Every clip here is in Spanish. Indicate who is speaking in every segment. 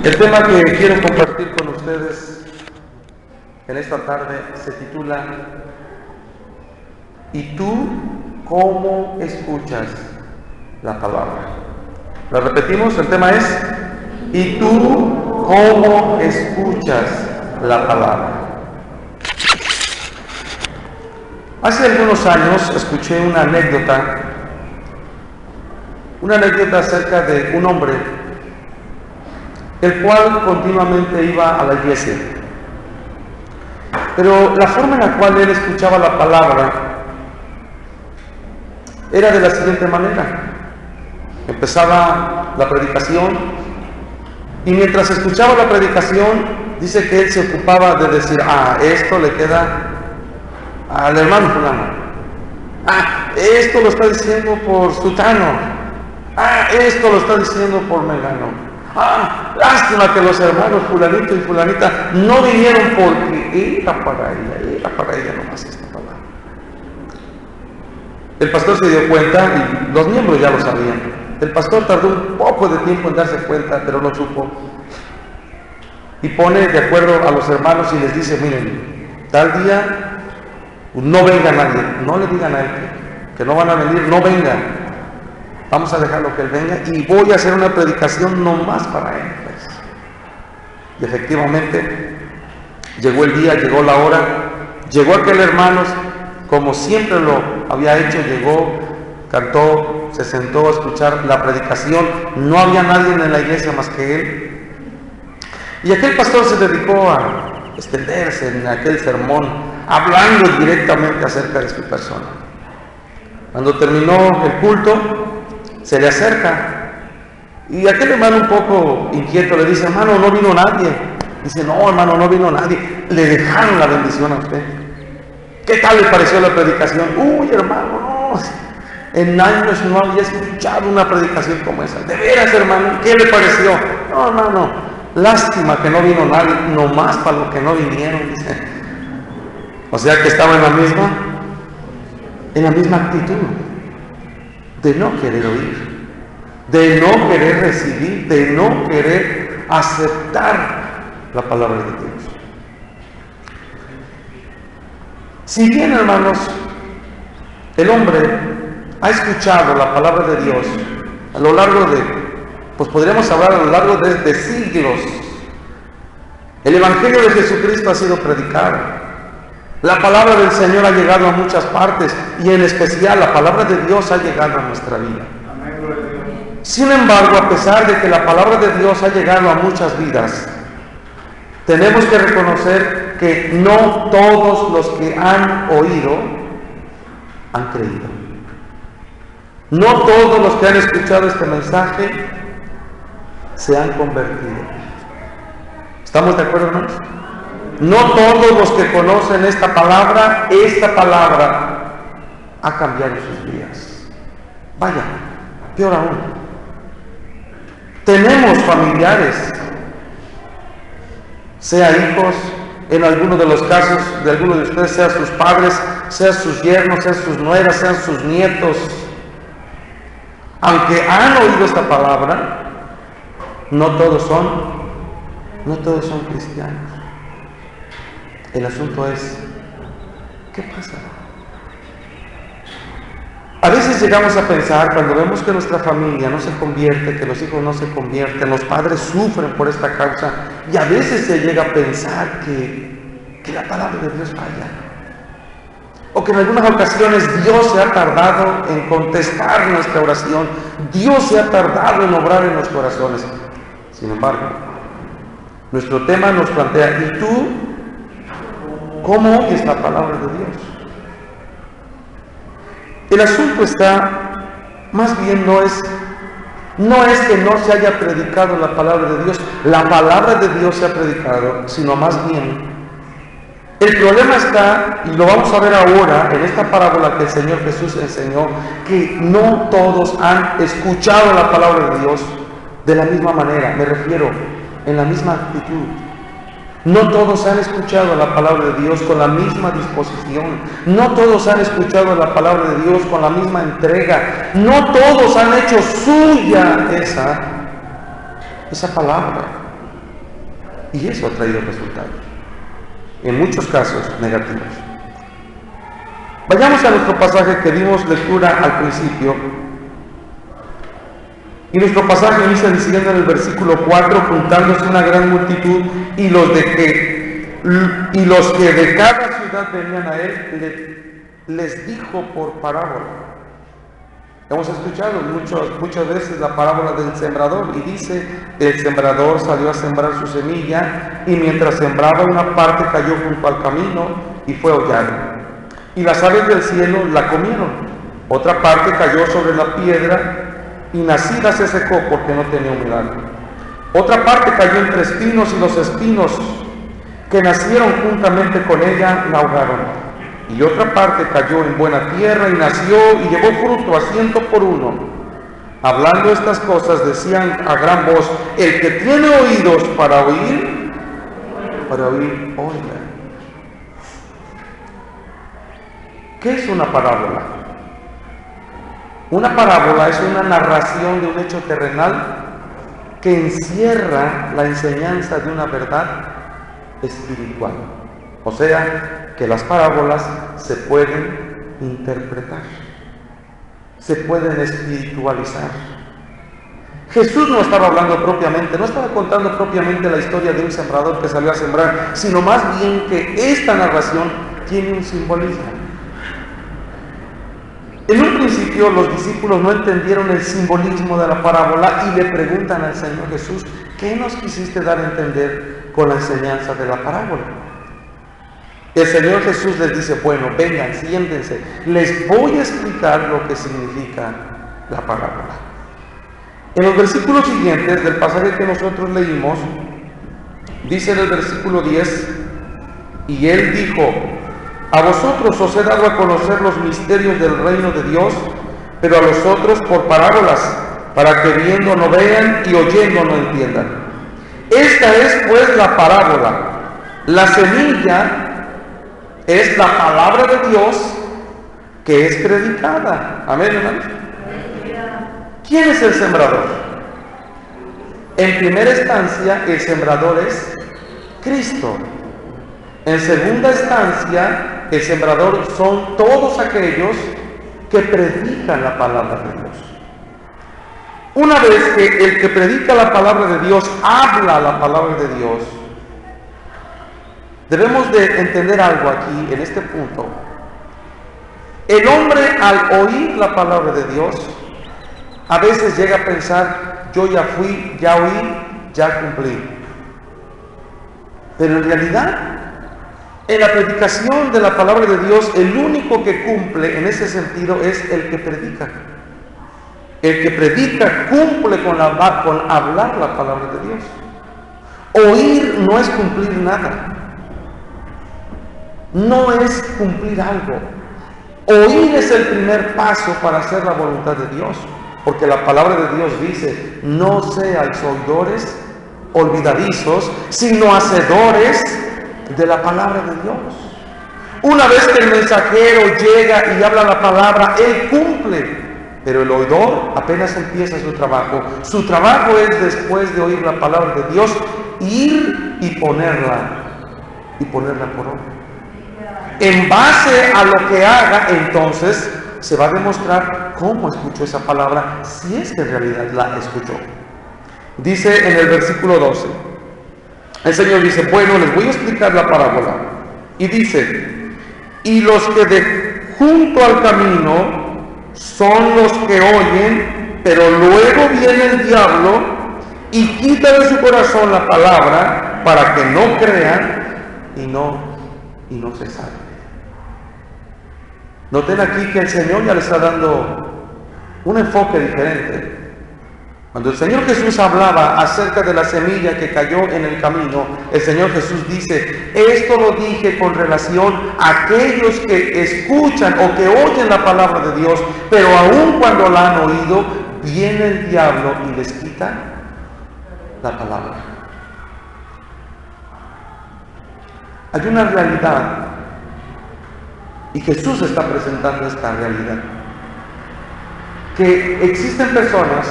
Speaker 1: El tema que quiero compartir con ustedes en esta tarde se titula ¿Y tú cómo escuchas la palabra? ¿La repetimos? El tema es ¿Y tú cómo escuchas la palabra? Hace algunos años escuché una anécdota acerca de un hombre el cual continuamente iba a la iglesia, pero la forma en la cual él escuchaba la palabra era de la siguiente manera: empezaba la predicación y mientras escuchaba la predicación dice que él se ocupaba de decir: esto le queda al hermano fulano, esto lo está diciendo por sutano, esto lo está diciendo por mengano. Lástima que los hermanos fulanito y fulanita no vinieron porque era para ella nomás esta palabra. El pastor se dio cuenta y los miembros ya lo sabían. El pastor tardó un poco de tiempo en darse cuenta, pero lo supo. Y pone de acuerdo a los hermanos y les dice: miren, tal día no venga nadie, no le digan a él que no van a venir, no vengan. Vamos a dejarlo que él venga y voy a hacer una predicación nomás para él, pues. Y efectivamente llegó el día, llegó la hora, llegó aquel hermano como siempre lo había hecho, llegó, cantó, se sentó a escuchar la predicación. No había nadie en la iglesia más que él, y aquel pastor se dedicó a extenderse en aquel sermón, hablando directamente acerca de su persona. Cuando terminó el culto, se le acerca y aquel hermano un poco inquieto le dice: hermano, no vino nadie. Dice: no, hermano, no vino nadie. Le dejaron la bendición a usted. ¿Qué tal le pareció la predicación? Uy, hermano, no, en años no había escuchado una predicación como esa. De veras, hermano, ¿qué le pareció? No, hermano, lástima que no vino nadie, nomás para los que no vinieron, dice. O sea que estaba en la misma actitud de no querer oír, de no querer recibir, de no querer aceptar la palabra de Dios. Si bien, hermanos, el hombre ha escuchado la palabra de Dios a lo largo de, pues podríamos hablar a lo largo de siglos, el Evangelio de Jesucristo ha sido predicado. La palabra del Señor ha llegado a muchas partes y en especial la palabra de Dios ha llegado a nuestra vida. Sin embargo, a pesar de que la palabra de Dios ha llegado a muchas vidas, tenemos que reconocer que no todos los que han oído han creído. No todos los que han escuchado este mensaje se han convertido. ¿Estamos de acuerdo, hermanos? No todos los que conocen esta palabra ha cambiado sus vidas. Vaya, peor aún, tenemos familiares, sea hijos, en algunos de los casos de algunos de ustedes, sea sus padres, sea sus yernos, sea sus nueras, sean sus nietos, aunque han oído esta palabra, no todos son cristianos. El asunto es, ¿qué pasa? A veces llegamos a pensar, cuando vemos que nuestra familia no se convierte, que los hijos no se convierten, los padres sufren por esta causa, y a veces se llega a pensar que la palabra de Dios falla, o que en algunas ocasiones Dios se ha tardado en contestar nuestra oración, Dios se ha tardado en obrar en los corazones. Sin embargo, nuestro tema nos plantea: ¿y tú cómo oyes la palabra de Dios? El asunto está, más bien no es que no se haya predicado la palabra de Dios, la palabra de Dios se ha predicado, sino más bien, el problema está, y lo vamos a ver ahora en esta parábola que el Señor Jesús enseñó, que no todos han escuchado la palabra de Dios de la misma manera, me refiero, en la misma actitud. No todos han escuchado la palabra de Dios con la misma disposición. No todos han escuchado la palabra de Dios con la misma entrega. No todos han hecho suya esa palabra. Y eso ha traído resultados, en muchos casos negativos. Vayamos a nuestro pasaje que dimos lectura al principio. Y nuestro pasaje inicia diciendo en el versículo 4: juntándose una gran multitud y los que de cada ciudad venían a él, les dijo por parábola. Hemos escuchado muchas veces la parábola del sembrador, y dice: el sembrador salió a sembrar su semilla, y mientras sembraba, una parte cayó junto al camino y fue hollada, y las aves del cielo la comieron. Otra parte cayó sobre la piedra, y nacida se secó porque no tenía humedad. Otra parte cayó entre espinos, y los espinos que nacieron juntamente con ella la ahogaron. Y otra parte cayó en buena tierra y nació y llevó fruto a 100 por uno. Hablando estas cosas, decían a gran voz: el que tiene oídos para oír, oiga. ¿Qué es una parábola? Una parábola es una narración de un hecho terrenal que encierra la enseñanza de una verdad espiritual. O sea, que las parábolas se pueden interpretar, se pueden espiritualizar. Jesús no estaba hablando propiamente, no estaba contando propiamente la historia de un sembrador que salió a sembrar, sino más bien que esta narración tiene un simbolismo. En un principio los discípulos no entendieron el simbolismo de la parábola y le preguntan al Señor Jesús: ¿qué nos quisiste dar a entender con la enseñanza de la parábola? El Señor Jesús les dice: bueno, vengan, siéntense, les voy a explicar lo que significa la parábola. En los versículos siguientes del pasaje que nosotros leímos, dice en el versículo 10: y él dijo: a vosotros os he dado a conocer los misterios del reino de Dios, pero a los otros por parábolas, para que viendo no vean y oyendo no entiendan. Esta es pues la parábola. La semilla es la palabra de Dios que es predicada. Amén, hermanos. ¿Quién es el sembrador? En primera instancia, el sembrador es Cristo. En segunda instancia, el sembrador son todos aquellos que predican la palabra de Dios. Una vez que el que predica la palabra de Dios habla la palabra de Dios, debemos de entender algo aquí, en este punto. El hombre, al oír la palabra de Dios, a veces llega a pensar: yo ya fui, ya oí, ya cumplí. Pero en realidad, en la predicación de la palabra de Dios, el único que cumple en ese sentido es el que predica. El que predica cumple con hablar la palabra de Dios. Oír no es cumplir nada. No es cumplir algo. Oír es el primer paso para hacer la voluntad de Dios. Porque la palabra de Dios dice: no seáis oidores olvidadizos, sino hacedores de la palabra de Dios. Una vez que el mensajero llega y habla la palabra, él cumple. Pero el oidor apenas empieza su trabajo. Su trabajo es, después de oír la palabra de Dios, ir y ponerla por obra. En base a lo que haga, entonces se va a demostrar cómo escuchó esa palabra, si es que en realidad la escuchó. Dice en el versículo 12, el Señor dice: bueno, les voy a explicar la parábola. Y dice: y los que de junto al camino son los que oyen, pero luego viene el diablo y quita de su corazón la palabra, para que no crean y no se salven. Noten aquí que el Señor ya le está dando un enfoque diferente. Cuando el Señor Jesús hablaba acerca de la semilla que cayó en el camino, el Señor Jesús dice: esto lo dije con relación a aquellos que escuchan o que oyen la palabra de Dios, pero aun cuando la han oído, viene el diablo y les quita la palabra. Hay una realidad, y Jesús está presentando esta realidad, que existen personas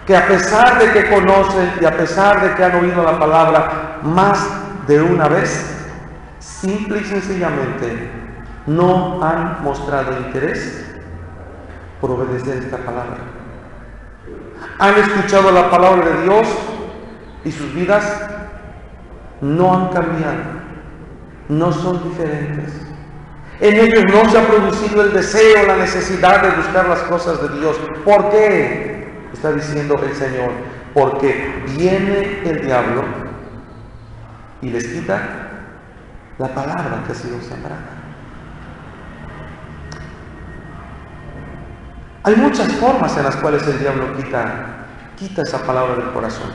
Speaker 1: que a pesar de que conocen y a pesar de que han oído la palabra más de una vez, simple y sencillamente no han mostrado interés por obedecer esta palabra. Han escuchado la palabra de Dios y sus vidas no han cambiado, no son diferentes. En ellos no se ha producido el deseo, la necesidad de buscar las cosas de Dios. ¿Por qué? Está diciendo el Señor, porque viene el diablo y les quita la palabra que ha sido sembrada. Hay muchas formas en las cuales el diablo quita esa palabra del corazón.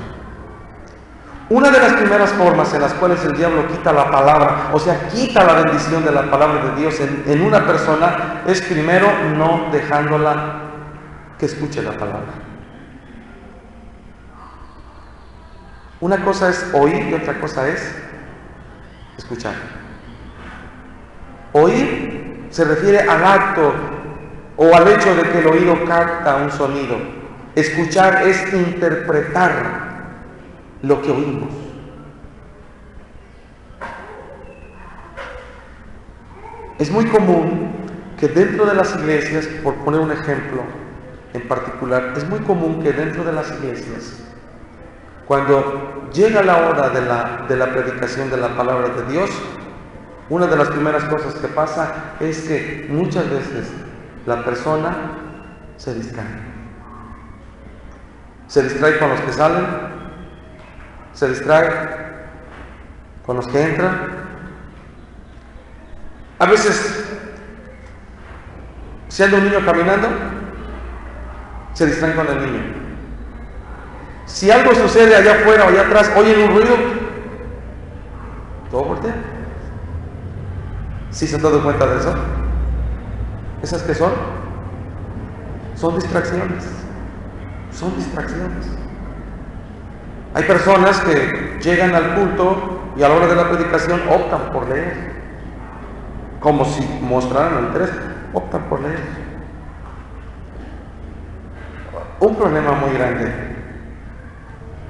Speaker 1: Una de las primeras formas en las cuales el diablo quita la palabra, o sea, quita la bendición de la palabra de Dios en una persona, es primero no dejándola que escuche la palabra. Una cosa es oír y otra cosa es escuchar. Oír se refiere al acto o al hecho de que el oído capta un sonido. Escuchar es interpretar lo que oímos. Es muy común que dentro de las iglesias, por poner un ejemplo en particular, es muy común que dentro de las iglesias, cuando llega la hora de la predicación de la palabra de Dios, una de las primeras cosas que pasa es que muchas veces la persona se distrae. Se distrae con los que salen, se distrae con los que entran. A veces, si anda un niño caminando, se distraen con el niño. Si algo sucede allá afuera o allá atrás, oyen un ruido, todo voltea. ¿Sí se han dado cuenta de eso? ¿Esas que son? Son distracciones. Son distracciones. Hay personas que llegan al culto y a la hora de la predicación optan por leer, como si mostraran interés, optan por leer. Un problema muy grande,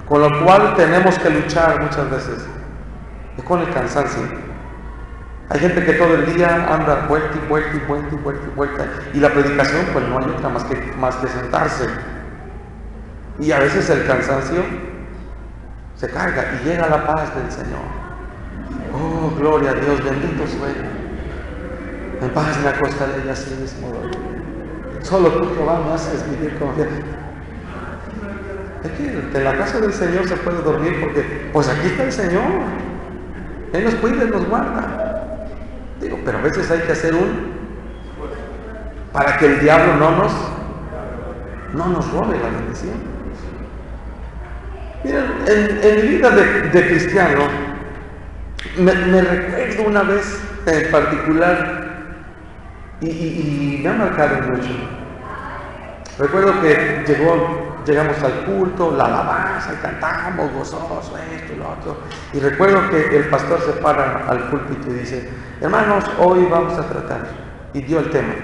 Speaker 1: con lo cual tenemos que luchar muchas veces, es con el cansancio. Hay gente que todo el día anda vuelta y vuelta y vuelta y vuelta y vuelta, y la predicación pues no hay otra más que sentarse. Y a veces el cansancio se carga y llega la paz del Señor. Oh, gloria a Dios, bendito sea. En paz me acostaré y así mismo dormiré. Solo tú, Jehová, me haces vivir confiado. Es que en la casa del Señor se puede dormir porque pues aquí está el Señor. Él nos cuida y nos guarda. Digo, pero a veces hay que hacer para que el diablo no nos robe la bendición. Miren, en mi vida de cristiano, me recuerdo una vez en particular, y me ha marcado mucho. Recuerdo que llegamos al culto, la alabanza, y cantamos gozoso, esto y lo otro. Y recuerdo que el pastor se para al púlpito y dice: hermanos, hoy vamos a tratar. Y dio el tema.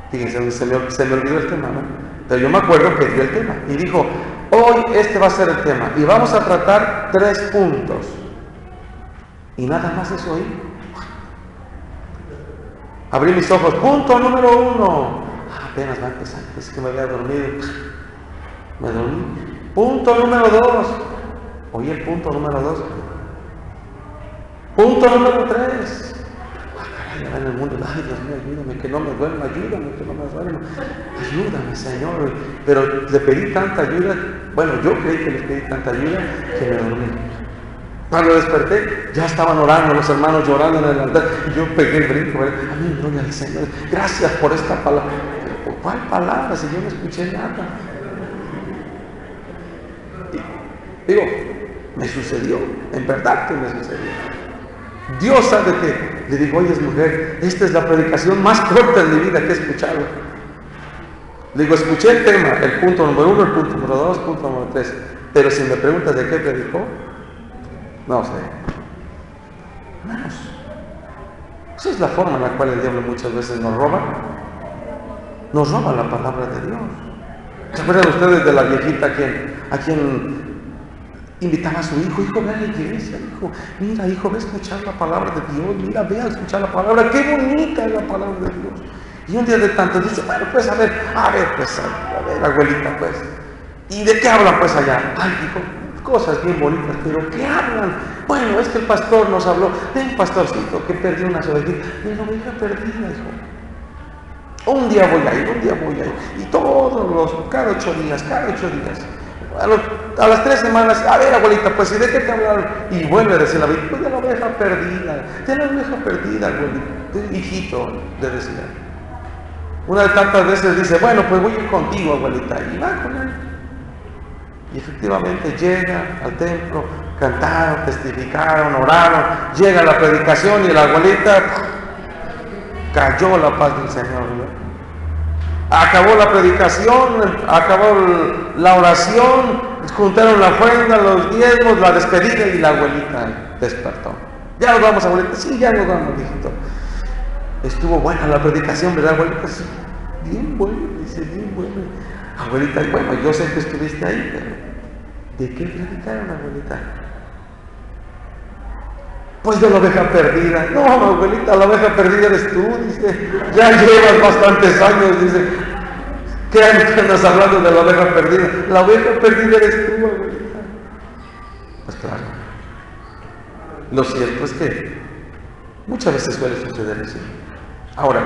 Speaker 1: Fíjense, se me olvidó el tema, ¿no? Pero yo me acuerdo que dio el tema. Y dijo: hoy este va a ser el tema. Y vamos a tratar 3 puntos. Y nada más eso ahí. Abrí mis ojos. Punto número 1. Apenas va a empezar. Es que me había dormido. Me dormí. Punto número 2. Oí el punto número 2. Punto número 3. En el mundo, ay Dios mío, ayúdame, que no me duerma, ayúdame, que no me duerma, ayúdame, Señor. Pero le pedí tanta ayuda, bueno, yo creí que les pedí tanta ayuda que me dormí. Cuando desperté, ya estaban orando los hermanos, llorando en el altar, y yo pegué el brinco. Amén, gloria al Señor, gracias por esta palabra. ¿Cuál palabra? Si yo no escuché nada. Y, digo, me sucedió, en verdad que me sucedió. Dios sabe que le digo: oye, mujer, esta es la predicación más corta en mi vida que he escuchado. Le digo: escuché el tema, el punto número 1, el punto número 2, punto número 3. Pero si me preguntas de qué predicó, no sé. Hermanos, esa es la forma en la cual el diablo muchas veces nos roba. Nos roba la palabra de Dios. ¿Se acuerdan ustedes de la viejita a quien invitaba a su hijo? Hijo, ve a la iglesia, hijo. Mira, hijo, ve a escuchar la palabra de Dios. Mira, ve a escuchar la palabra. Qué bonita es la palabra de Dios. Y un día de tanto dice, bueno, pues a ver, abuelita, pues. ¿Y de qué hablan pues allá? Ay, hijo, cosas bien bonitas, pero ¿qué hablan? Bueno, es que el pastor nos habló de un pastorcito que perdió una ovejita. De una oveja perdida, hijo. Un día voy a ir. Y cada 8 días. A las 3 semanas, a ver, abuelita, pues, ¿y de qué te hablaron? Y vuelve a decir la vida, pues de la oveja perdida, abuelita. Hijito, le decía. Una de tantas veces dice, bueno, pues voy a ir contigo, abuelita. Y va con él. Y efectivamente llega al templo, cantaron, testificaron, oraron, llega la predicación y la abuelita cayó la paz del Señor, ¿no? Acabó la predicación, acabó la oración, juntaron la ofrenda, los diezmos, la despedida y la abuelita despertó. Ya nos vamos, abuelita. Sí, ya nos vamos, hijito. Estuvo buena la predicación, ¿verdad, abuelita? Sí, bien buena, dice, bien buena. Abuelita, bueno, yo sé que estuviste ahí, pero ¿de qué predicaron, abuelita? Pues de la oveja perdida. No, abuelita, la oveja perdida eres tú, dice. Ya llevas bastantes años, dice. ¿Qué años andas hablando de la oveja perdida? La oveja perdida eres tú, abuelita. Pues claro. Lo cierto es que muchas veces suele suceder así. Ahora,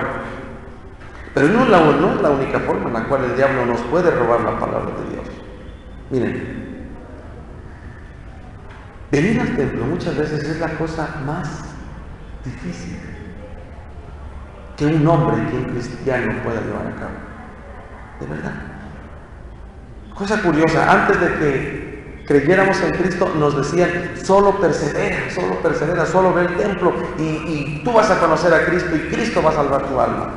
Speaker 1: pero no es la única forma en la cual el diablo nos puede robar la palabra de Dios. Miren, venir al templo muchas veces es la cosa más difícil que un hombre, que un cristiano pueda llevar a cabo. De verdad. Cosa curiosa, antes de que creyéramos en Cristo nos decían, solo persevera, solo ve el templo y tú vas a conocer a Cristo y Cristo va a salvar tu alma.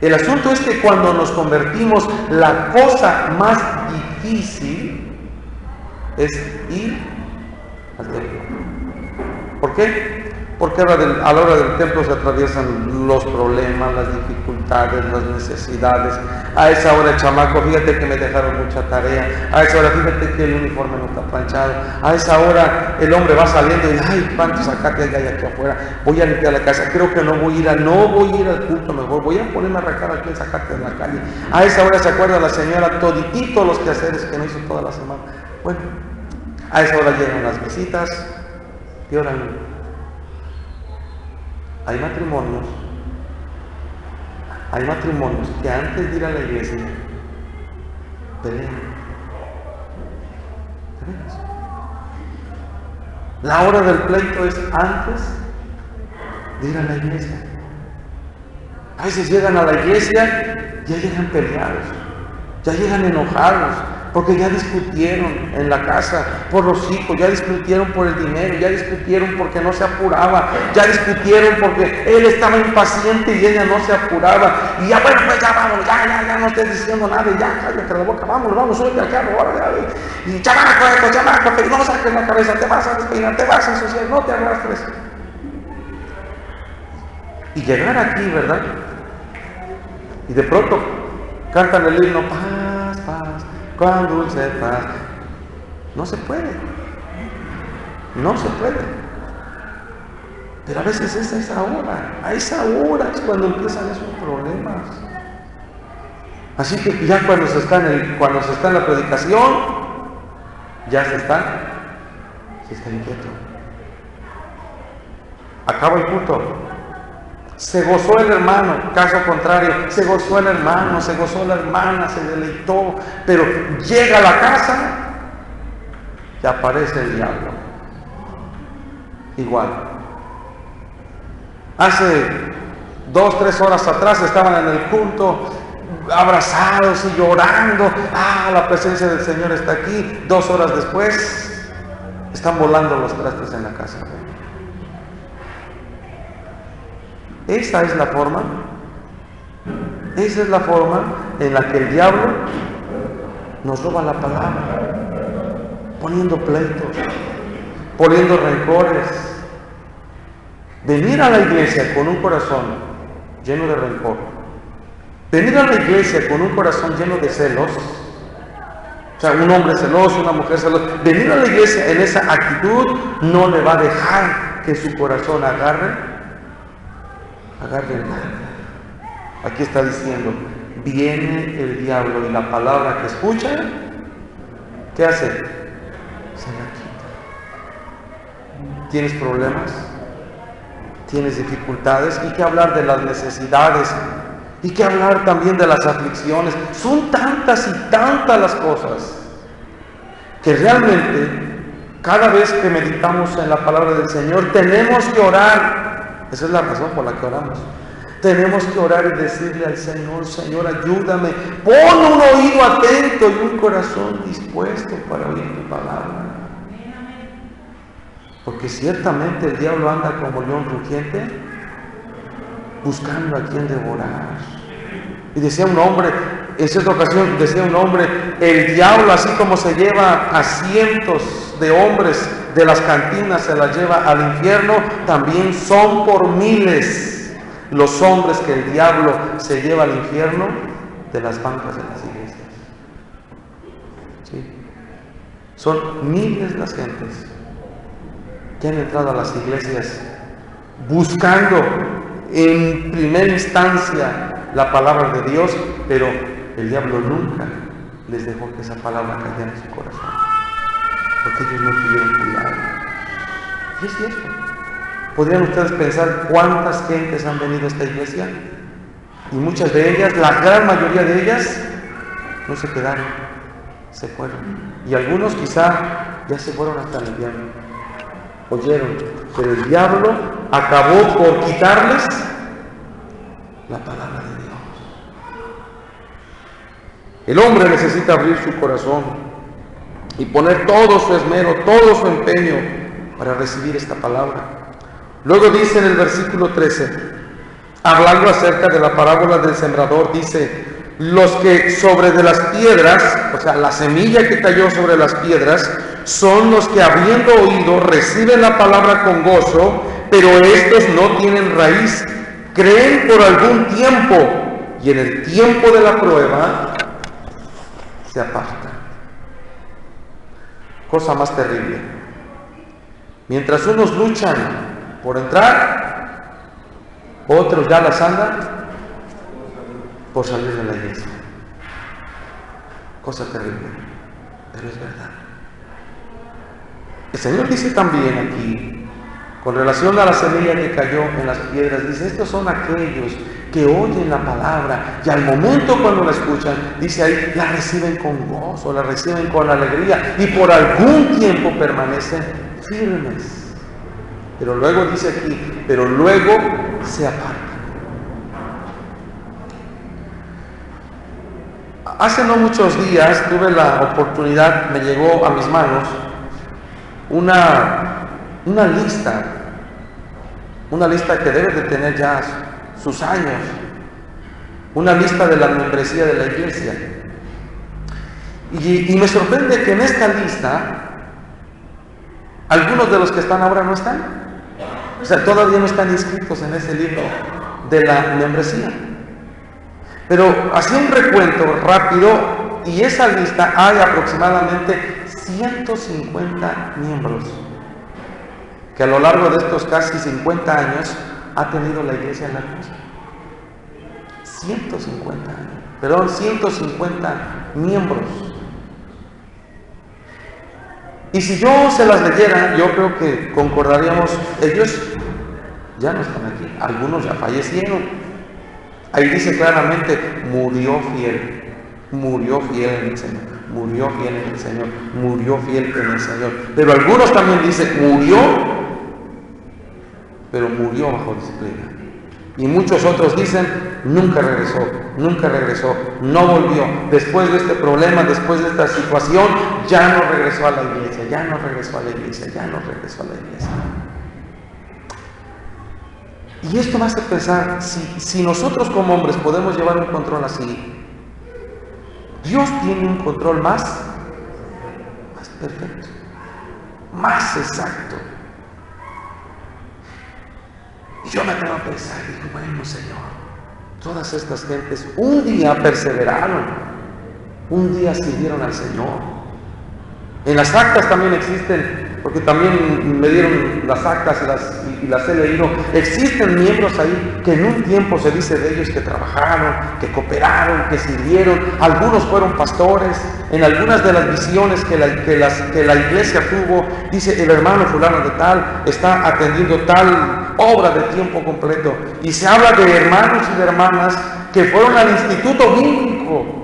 Speaker 1: El asunto es que cuando nos convertimos, la cosa más difícil es ir al templo. ¿Por qué? Porque a la hora del templo se atraviesan los problemas, las dificultades, las necesidades. A esa hora el chamaco, fíjate que me dejaron mucha tarea. A esa hora, fíjate que el uniforme no está planchado. A esa hora el hombre va saliendo y, ay, cuántos zacate hay aquí afuera. Voy a limpiar la casa. Creo que no voy a ir al culto mejor. Voy a ponerme a arrancar aquí el zacate en la calle. A esa hora se acuerda la señora toditito los quehaceres que no hizo toda la semana. Bueno, a esa hora llegan las visitas y oran. Hay matrimonios que antes de ir a la iglesia pelean. La hora del pleito es antes de ir a la iglesia. A veces llegan a la iglesia, ya llegan peleados, ya llegan enojados, porque ya discutieron en la casa por los hijos, ya discutieron por el dinero, ya discutieron porque no se apuraba, ya discutieron porque él estaba impaciente y ella no se apuraba. Y ya, bueno, pues ya vamos, ya no estés diciendo nada, ya cállate la boca, vamos, súbete al carro, ahora, y chamaco, que no saques la cabeza, te vas a despeinar, te vas a ensuciar, no te arrastres. Y llegar aquí, ¿verdad? Y de pronto cantan el himno, paz, paz, con dulce paz. No se puede. Pero a veces es a esa hora es cuando empiezan esos problemas. Así que ya cuando se está en la predicación, ya se está inquieto. Acaba el culto. Se gozó el hermano, caso contrario, se gozó el hermano, se gozó la hermana, se deleitó, pero llega a la casa y aparece el diablo. Igual. Hace 2-3 horas atrás estaban en el culto, abrazados y llorando. La presencia del Señor está aquí. 2 horas después, están volando los trastes en la casa. Esa es la forma en la que el diablo nos roba la palabra, poniendo pleitos, poniendo rencores. Venir a la iglesia con un corazón lleno de rencor, venir a la iglesia con un corazón lleno de celos, O sea, un hombre celoso, una mujer celosa, venir a la iglesia en esa actitud no le va a dejar que su corazón agarre nada. Aquí está diciendo, viene el diablo y la palabra que escucha, ¿qué hace? Se la quita. ¿Tienes problemas? ¿Tienes dificultades? ¿Y qué hablar de las necesidades? ¿Y qué hablar también de las aflicciones? Son tantas y tantas las cosas que realmente cada vez que meditamos en la palabra del Señor tenemos que orar. Esa es la razón por la que oramos. Tenemos que orar y decirle al Señor, Señor, ayúdame, pon un oído atento y un corazón dispuesto para oír tu palabra. Porque ciertamente el diablo anda como león rugiente, buscando a quien devorar. Y decía un hombre, en cierta ocasión decía un hombre, el diablo así como se lleva a cientos de hombres de las cantinas, se las lleva al infierno, también son por miles los hombres que el diablo se lleva al infierno de las bancas de las iglesias. ¿Sí? Son miles las gentes que han entrado a las iglesias buscando en primera instancia la palabra de Dios, pero el diablo nunca les dejó que esa palabra cayera en su corazón, porque ellos no tuvieron cuidado. Y es cierto. ¿Podrían ustedes pensar cuántas gentes han venido a esta iglesia? Y muchas de ellas, la gran mayoría de ellas, no se quedaron, se fueron. Y algunos quizá ya se fueron hasta el infierno. Oyeron, pero el diablo acabó por quitarles la palabra de Dios. El hombre necesita abrir su corazón y poner todo su esmero, todo su empeño para recibir esta palabra. Luego dice en el versículo 13, hablando acerca de la parábola del sembrador, dice, los que sobre de las piedras, o sea, la semilla que cayó sobre las piedras, son los que habiendo oído reciben la palabra con gozo, pero estos no tienen raíz, creen por algún tiempo y en el tiempo de la prueba se apartan. Cosa más terrible. Mientras unos luchan por entrar, otros ya las andan por salir de la iglesia. Cosa terrible, pero es verdad. El Señor dice también aquí, con relación a la semilla que cayó en las piedras, dice, estos son aquellos que oyen la palabra y al momento cuando la escuchan, dice ahí, la reciben con gozo, la reciben con alegría y por algún tiempo permanecen firmes. Pero luego dice aquí, pero luego se apartan. Hace no muchos días tuve la oportunidad, me llegó a mis manos una lista que debe de tener ya sus años, una lista de la membresía de la iglesia. Y me sorprende que en esta lista, algunos de los que están ahora no están. O sea, todavía no están inscritos en ese libro de la membresía. Pero hacía un recuento rápido y esa lista hay aproximadamente 150 miembros que a lo largo de estos casi 50 años ha tenido la iglesia en la cruz. 150 miembros. Y si yo se las leyera, yo creo que concordaríamos, ellos ya no están aquí, algunos ya fallecieron. Ahí dice claramente, murió fiel en el Señor, murió fiel en el Señor, murió fiel en el Señor. Pero algunos también dicen, pero murió bajo disciplina. Y muchos otros dicen, nunca regresó, no volvió. Después de este problema, después de esta situación, ya no regresó a la iglesia. Y esto me hace pensar, si nosotros como hombres podemos llevar un control así, Dios tiene un control más perfecto, más exacto. Y yo me atrevo a pensar, digo, bueno, Señor, todas estas gentes un día perseveraron, un día sirvieron al Señor. En las actas también existen, porque también me dieron las actas y las he leído. Existen miembros ahí que en un tiempo se dice de ellos que trabajaron, que cooperaron, que sirvieron. Algunos fueron pastores. En algunas de las visiones que la iglesia tuvo, dice el hermano fulano de tal está atendiendo tal obra de tiempo completo. Y se habla de hermanos y de hermanas que fueron al instituto bíblico,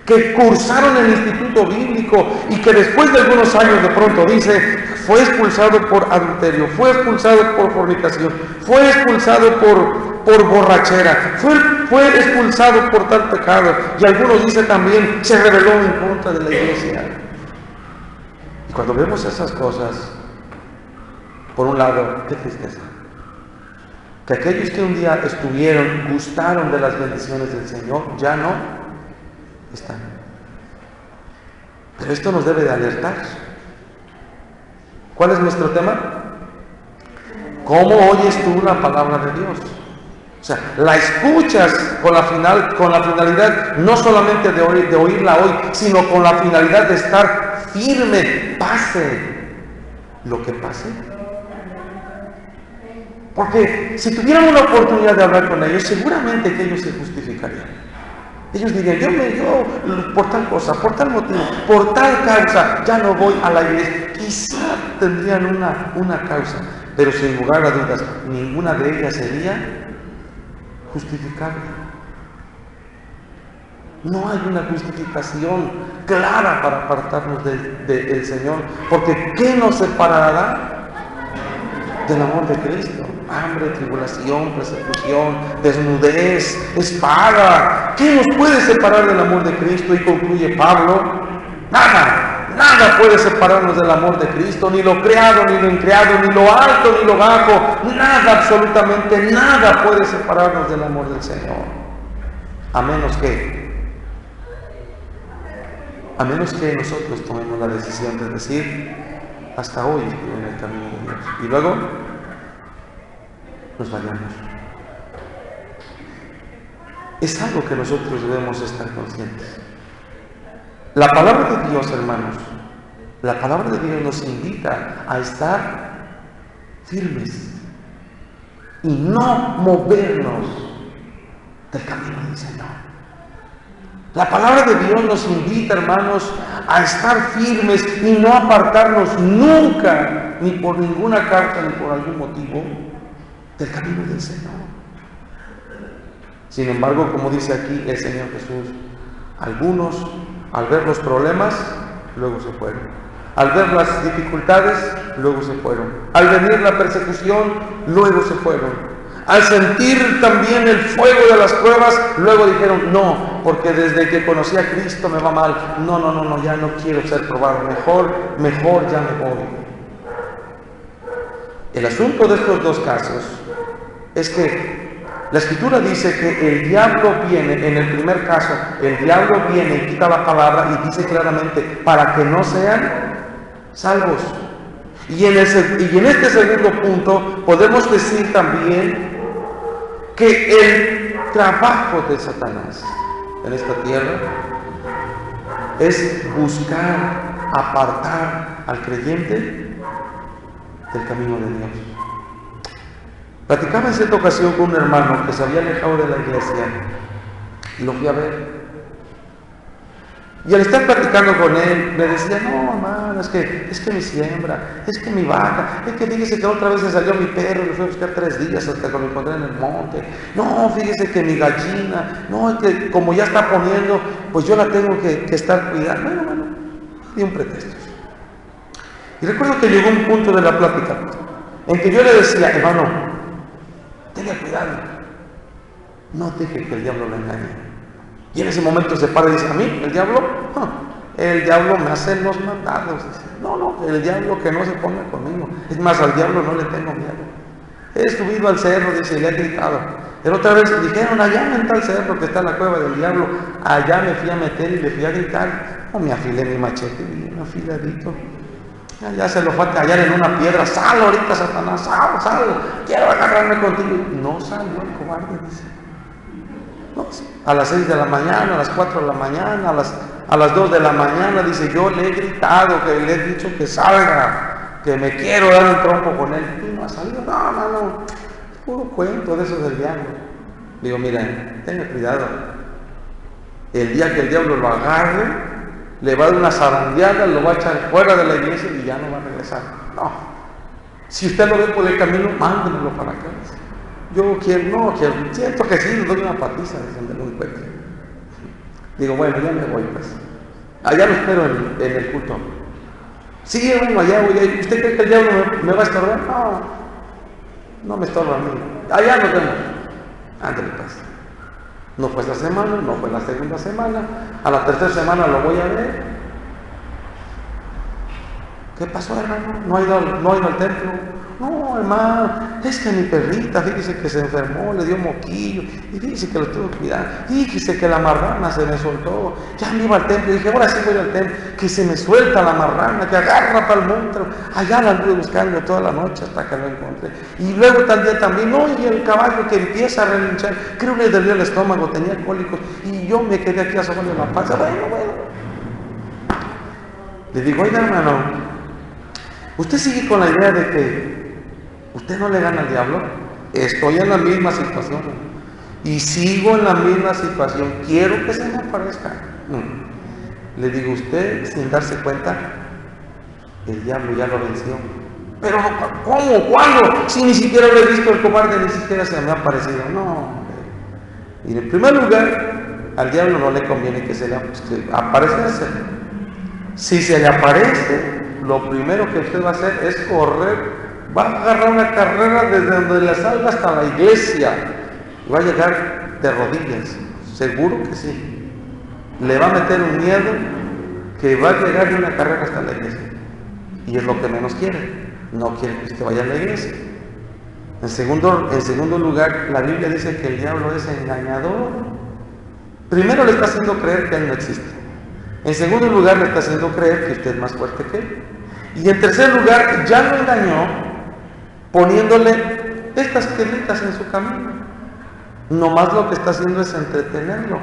Speaker 1: que cursaron el instituto bíblico y que después de algunos años de pronto dice, fue expulsado por adulterio, fue expulsado por fornicación, fue expulsado por borrachera, fue expulsado por tal pecado. Y algunos dicen también, se rebeló en contra de la iglesia. Y cuando vemos esas cosas, por un lado, qué tristeza. Que aquellos que un día estuvieron, gustaron de las bendiciones del Señor, ya no están. Pero esto nos debe de alertar. ¿Cuál es nuestro tema? ¿Cómo oyes tú la palabra de Dios? O sea, la escuchas con la finalidad no solamente de oírla hoy, sino con la finalidad de estar firme, pase lo que pase. Porque si tuvieran una oportunidad de hablar con ellos, seguramente que ellos se justificarían. Ellos dirían, yo por tal cosa, por tal motivo, por tal causa, ya no voy a la iglesia. Quizá tendrían una causa, pero sin lugar a dudas, ninguna de ellas sería justificable. No hay una justificación clara para apartarnos del Señor, porque ¿qué nos separará del amor de Cristo? Hambre, tribulación, persecución, desnudez, espada. ¿Qué nos puede separar del amor de Cristo? Y concluye Pablo, nada puede separarnos del amor de Cristo, ni lo creado, ni lo increado, ni lo alto, ni lo bajo, nada, absolutamente nada puede separarnos del amor del Señor, a menos que nosotros tomemos la decisión de decir, hasta hoy estoy en el camino de Dios, y luego nos vayamos. Es algo que nosotros debemos estar conscientes. La palabra de Dios, hermanos, la palabra de Dios nos invita a estar firmes y no movernos del camino del Señor. La palabra de Dios nos invita, hermanos, a estar firmes y no apartarnos nunca, ni por ninguna causa, ni por algún motivo, del camino del Señor. Sin embargo, como dice aquí el Señor Jesús, algunos al ver los problemas, luego se fueron. Al ver las dificultades, luego se fueron. Al venir la persecución, luego se fueron. Al sentir también el fuego de las pruebas, luego dijeron, no, porque desde que conocí a Cristo me va mal. No, ya no quiero ser probado. Mejor ya me voy. El asunto de estos dos casos es que la Escritura dice que el diablo viene, en el primer caso, el diablo viene y quita la palabra y dice claramente, para que no sean salvos. Y en este segundo punto podemos decir también que el trabajo de Satanás en esta tierra es buscar apartar al creyente del camino de Dios. Platicaba en cierta ocasión con un hermano que se había alejado de la iglesia y lo fui a ver. Y al estar platicando con él, me decía, no, hermano, es que mi siembra, es que mi vaca, es que fíjese que otra vez se salió mi perro y lo fui a buscar 3 días hasta que lo encontré en el monte. No, fíjese que mi gallina, no, es que como ya está poniendo, pues yo la tengo que estar cuidando. Bueno, hermano, y un pretexto. Y recuerdo que llegó un punto de la plática en que yo le decía, hermano, tenga cuidado, no deje que el diablo lo engañe. Y en ese momento se para y dice, ¿a mí? ¿El diablo? No, el diablo me hace los mandados. No, el diablo que no se ponga conmigo. Es más, al diablo no le tengo miedo. He subido al cerro, dice, y le he gritado. Pero otra vez dijeron, allá en tal cerro que está en la cueva del diablo, allá me fui a meter y le fui a gritar. Me afilé mi machete, bien afiladito. Allá se lo fue a callar en una piedra. Sal ahorita, Satanás, sal, quiero agarrarme contigo. No salió el cobarde, dice. No, a las 6 de la mañana, a las 4 de la mañana, A las 2 de la mañana dice, yo le he gritado, que le he dicho que salga, que me quiero dar un trompo con él. Y no ha salido. No. Puro cuento de esos del diablo. Digo, miren, tenga cuidado. El día que el diablo lo agarre, le va a dar una zarandeada, lo va a echar fuera de la iglesia y ya no va a regresar. No. Si usted lo ve por el camino, mándemelo para acá. Yo siento que sí, le doy una patiza de donde lo encuentre. Digo, bueno, ya me voy pues. Allá lo espero en el culto. Sí, bueno, allá voy. ¿Usted cree que el diablo me va a estorbar? No me estorba a mí. Allá nos vemos. Ándale pues. No fue esta semana, no fue la segunda semana. A la tercera semana lo voy a ver. ¿Qué pasó, hermano? ¿No ha ido al templo? No, hermano, es que mi perrita, fíjese que se enfermó, le dio moquillo, y fíjese que lo estuve cuidando, fíjese que la marrana se me soltó, ya me iba al templo, y dije, ahora sí voy al templo, que se me suelta la marrana, que agarra para el monstruo, allá la anduve buscando toda la noche hasta que lo encontré, y luego también, y el caballo que empieza a relinchar, creo que le dolía el estómago, tenía cólicos, y yo me quedé aquí asomándole la panza, bueno, le digo, oiga hermano, usted sigue con la idea de que usted no le gana al diablo. Estoy en la misma situación y sigo en la misma situación. Quiero que se me aparezca. Le digo, usted sin darse cuenta, el diablo ya lo venció. Pero ¿cómo? ¿Cuándo? Si ni siquiera lo he visto el cobarde, ni siquiera se me ha aparecido. No. Y en primer lugar, al diablo no le conviene que se le aparezca. Si se le aparece, lo primero que usted va a hacer es correr. Va a agarrar una carrera desde donde le salga hasta la iglesia. Y va a llegar de rodillas. Seguro que sí. Le va a meter un miedo que va a llegar de una carrera hasta la iglesia. Y es lo que menos quiere. No quiere que usted vaya a la iglesia. En segundo lugar, la Biblia dice que el diablo es engañador. Primero le está haciendo creer que él no existe. En segundo lugar, le está haciendo creer que usted es más fuerte que él. Y en tercer lugar, ya lo engañó poniéndole estas piedritas en su camino. Nomás lo que está haciendo es entretenerlo.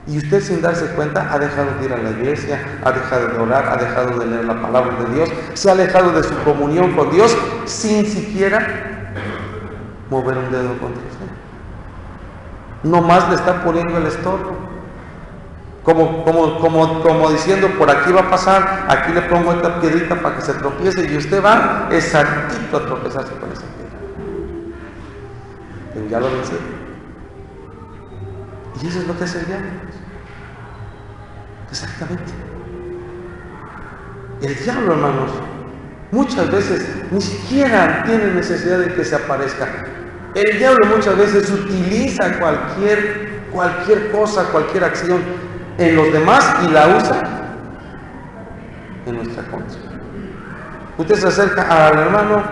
Speaker 1: Y usted sin darse cuenta ha dejado de ir a la iglesia, ha dejado de orar, ha dejado de leer la palabra de Dios, se ha alejado de su comunión con Dios sin siquiera mover un dedo contra usted. Nomás le está poniendo el estorbo. Como diciendo, por aquí va a pasar, aquí le pongo esta piedrita para que se tropiece y usted va exactito a tropezarse con esa piedra. Pero ya lo vencí. Y eso es lo que hace el diablo. Exactamente. El diablo, hermanos, muchas veces ni siquiera tiene necesidad de que se aparezca. El diablo muchas veces utiliza cualquier cosa, cualquier acción en los demás y la usa en nuestra contra. Usted se acerca al hermano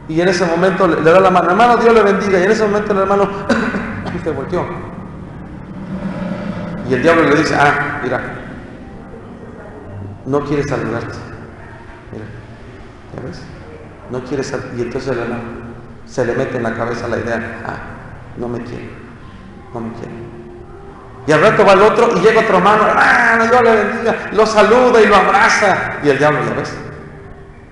Speaker 1: y en ese momento le da la mano, hermano, Dios le bendiga, y en ese momento el hermano se volteó y el diablo le dice, mira, no quiere saludarte, mira, ¿ya ves? No quiere saludarte. Y entonces el hermano se le mete en la cabeza la idea, no me quiere. Y al rato va el otro y llega otro hermano, hermano, Dios le bendiga, lo saluda y lo abraza. Y el diablo, ya ves,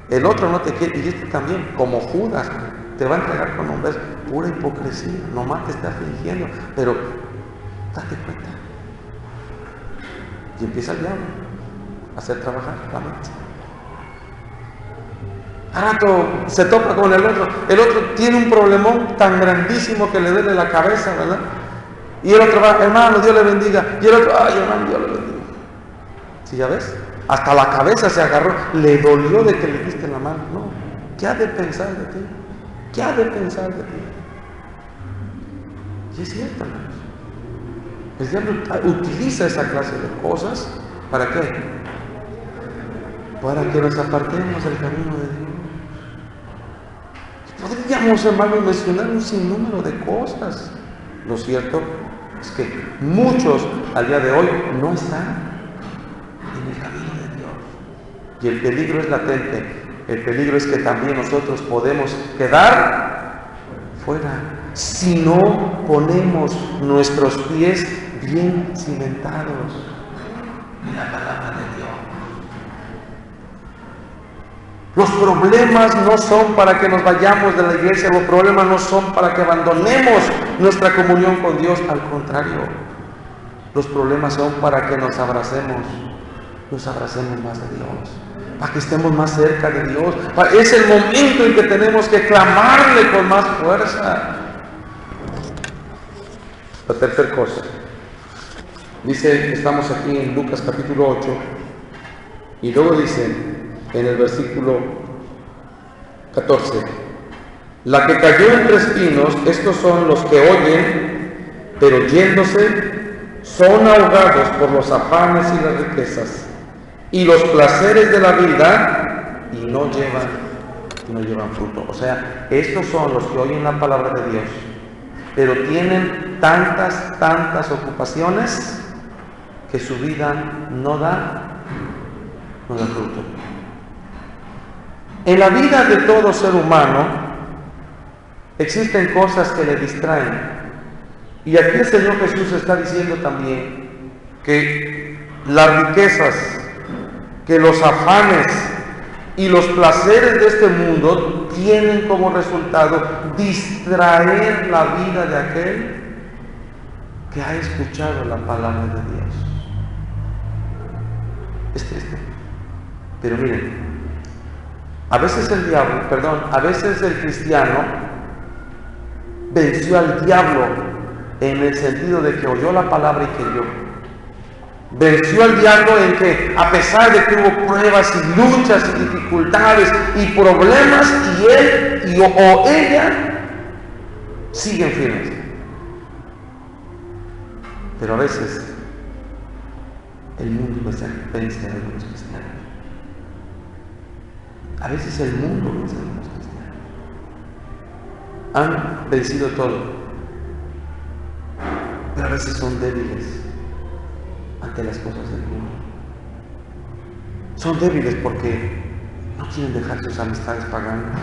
Speaker 1: el otro no te quiere, y este también, como Judas, te va a entregar con un beso. Pura hipocresía, nomás te está fingiendo, pero date cuenta. Y empieza el diablo a hacer trabajar la mente. Al rato se topa con el otro tiene un problemón tan grandísimo que le duele la cabeza, ¿verdad? Y el otro va, hermano, Dios le bendiga. Y el otro, hermano, Dios le bendiga. ¿Sí, ya ves? Hasta la cabeza se agarró. Le dolió de que le diste la mano. No. ¿Qué ha de pensar de ti? ¿Qué ha de pensar de ti? Y es cierto, hermanos. El diablo utiliza esa clase de cosas. ¿Para qué? Para que nos apartemos del camino de Dios. Podríamos, hermanos, mencionar un sinnúmero de cosas. Lo cierto es que muchos al día de hoy no están en el camino de Dios. Y el peligro es latente. El peligro es que también nosotros podemos quedar fuera si no ponemos nuestros pies bien cimentados. Los problemas no son para que nos vayamos de la iglesia, los problemas no son para que abandonemos nuestra comunión con Dios, al contrario, los problemas son para que nos abracemos más de Dios, para que estemos más cerca de Dios. Es el momento en que tenemos que clamarle con más fuerza. La tercera cosa, dice, estamos aquí en Lucas capítulo 8, y luego dice, en el versículo 14, la que cayó entre espinos, estos son los que oyen, pero yéndose, son ahogados por los afanes y las riquezas, y los placeres de la vida, y no llevan fruto. O sea, estos son los que oyen la palabra de Dios, pero tienen tantas ocupaciones, que su vida no da fruto. En la vida de todo ser humano existen cosas que le distraen, y aquí el Señor Jesús está diciendo también que las riquezas, que los afanes y los placeres de este mundo tienen como resultado distraer la vida de aquel que ha escuchado la palabra de Dios. Es triste, pero miren, a veces el cristiano venció al diablo en el sentido de que oyó la palabra y creyó. Venció al diablo en que, a pesar de que hubo pruebas y luchas y dificultades y problemas, y él o ella siguen firmes. Pero a veces el mundo vence a los cristianos. A veces el mundo vence a los cristianos. Han vencido todo, pero a veces son débiles ante las cosas del mundo. Son débiles porque no quieren dejar sus amistades paganas.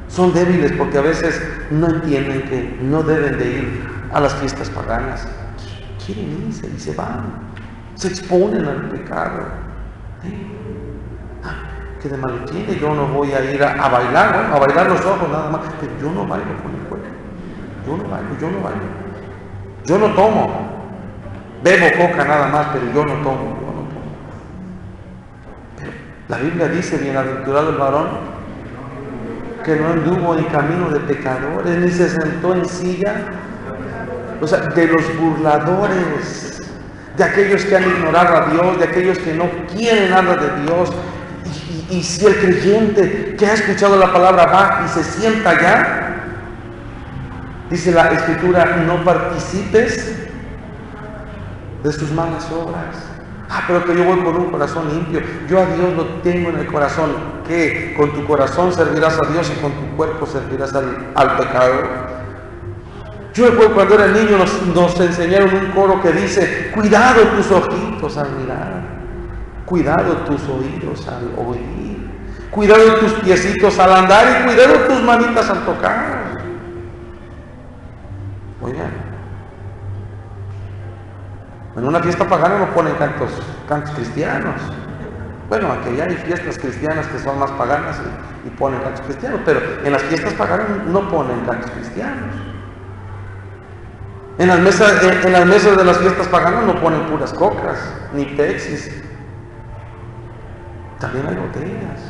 Speaker 1: Son débiles porque a veces no entienden que no deben de ir a las fiestas paganas. Quieren irse y se van, se exponen al pecado. ¿Qué de malo tiene? Yo no voy a ir a bailar, bueno, a bailar los ojos nada más, pero yo no bailo con el cuerpo. Yo no bailo. Yo no tomo. Bebo coca nada más, pero yo no tomo. Pero la Biblia dice, bienaventurado el varón que no anduvo en camino de pecadores, ni se sentó en silla, o sea, de los burladores, de aquellos que han ignorado a Dios, de aquellos que no quieren nada de Dios. Y si el creyente que ha escuchado la palabra va y se sienta allá, dice la Escritura, no participes de sus malas obras. Pero que yo voy con un corazón limpio, yo a Dios lo tengo en el corazón. ¿Qué? Con tu corazón servirás a Dios y con tu cuerpo servirás al pecado. Yo recuerdo cuando era niño nos enseñaron un coro que dice, cuidado tus ojitos al mirar, cuidado tus oídos al oír, cuidado tus piecitos al andar y cuidado tus manitas al tocar. Oigan, en una fiesta pagana no ponen cantos cristianos. Bueno, aunque ya hay fiestas cristianas que son más paganas y ponen cantos cristianos, pero en las fiestas paganas no ponen cantos cristianos. En las mesas de las fiestas paganas no ponen puras cocas, ni pepsis. También hay botellas.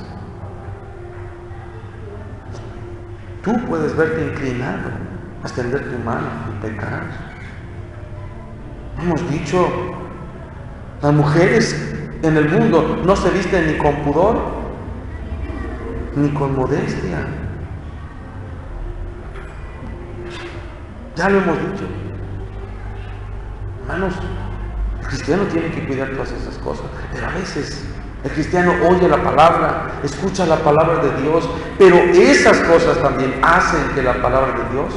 Speaker 1: Tú puedes verte inclinado a extender tu mano y pecar. Hemos dicho, las mujeres en el mundo no se visten ni con pudor, ni con modestia. Ya lo hemos dicho. Hermanos, el cristiano tiene que cuidar todas esas cosas, pero a veces el cristiano oye la palabra, escucha la palabra de Dios, pero esas cosas también hacen que la palabra de Dios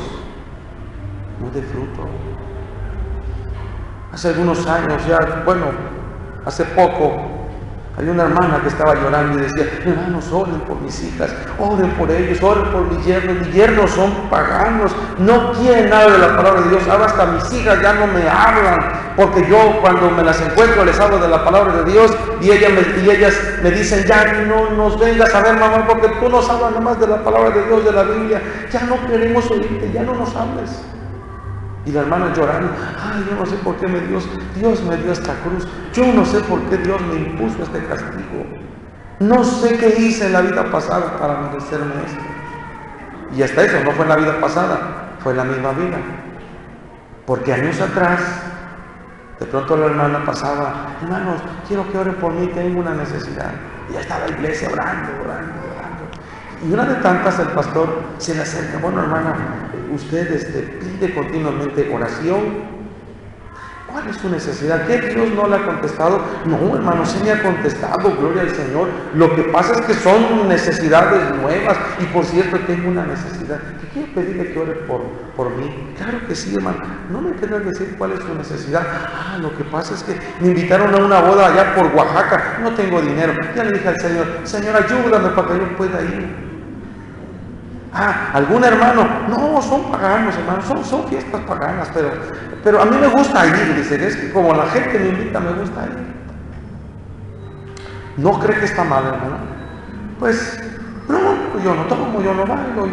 Speaker 1: no dé fruto. Hace algunos años, hace poco, Hay una hermana que estaba llorando y decía, hermanos, oren por mis hijas, oren por ellos, oren por mis yernos son paganos, no quieren nada de la palabra de Dios, ahora hasta mis hijas ya no me hablan, porque yo cuando me las encuentro les hablo de la palabra de Dios y ellas me dicen, ya no nos vengas a ver, mamá, porque tú nos hablas nomás de la palabra de Dios, de la Biblia, ya no queremos oírte, ya no nos hables. Y la hermana llorando, ay, yo no sé por qué Dios me dio esta cruz, yo no sé por qué Dios me impuso este castigo, no sé qué hice en la vida pasada para merecerme esto. Y hasta eso, no fue en la vida pasada, fue en la misma vida, porque años atrás, de pronto la hermana pasaba, hermanos, quiero que oren por mí, tengo una necesidad, y ya estaba la iglesia orando. Y una de tantas el pastor se le acerca, bueno hermana, usted pide continuamente oración, ¿cuál es su necesidad? ¿Qué Dios no le ha contestado? No hermano, sí me ha contestado, gloria al Señor, lo que pasa es que son necesidades nuevas, y por cierto tengo una necesidad, ¿qué quiero pedirle que ore por mí? Claro que sí hermano, no me quieran decir cuál es su necesidad. Lo que pasa es que me invitaron a una boda allá por Oaxaca, no tengo dinero, ya le dije al Señor, ayúdame para que yo pueda ir. ¿Algún hermano? No, son paganos, hermanos, son fiestas paganas, pero a mí me gusta ir, dice, es que como la gente me invita, me gusta ir. ¿No cree que está mal, hermano? Pues, no, yo no tomo, yo no bailo,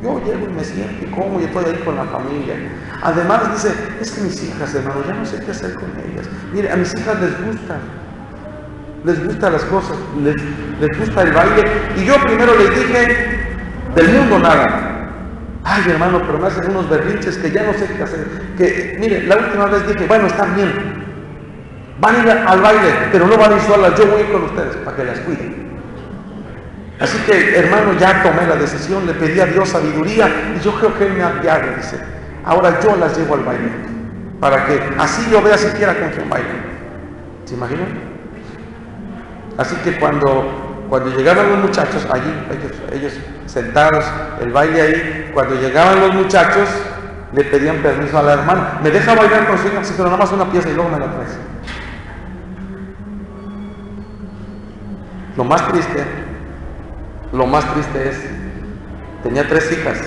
Speaker 1: yo llego y me siento y como y estoy ahí con la familia. Además dice, es que mis hijas, hermano, ya no sé qué hacer con ellas. Mire, a mis hijas les gustan las cosas, les gusta el baile, y yo primero les dije, del mundo nada. Ay hermano, pero me hacen unos berrinches que ya no sé qué hacer. Que mire, la última vez dije, bueno, está bien, van a ir al baile, pero no van a ir solas, yo voy a ir con ustedes para que las cuiden. Así que hermano, ya tomé la decisión, le pedí a Dios sabiduría y yo creo que Él me ha guiado, dice. Ahora yo las llevo al baile, para que así yo vea siquiera con quién bailan. ¿Se imaginan? Así que cuando llegaban los muchachos allí, ellos sentados, el baile ahí, cuando llegaban los muchachos, le pedían permiso a la hermana, me deja bailar con su hija, sí, pero nada más una pieza y luego me la traes. Lo más triste es, tenía 3 hijas,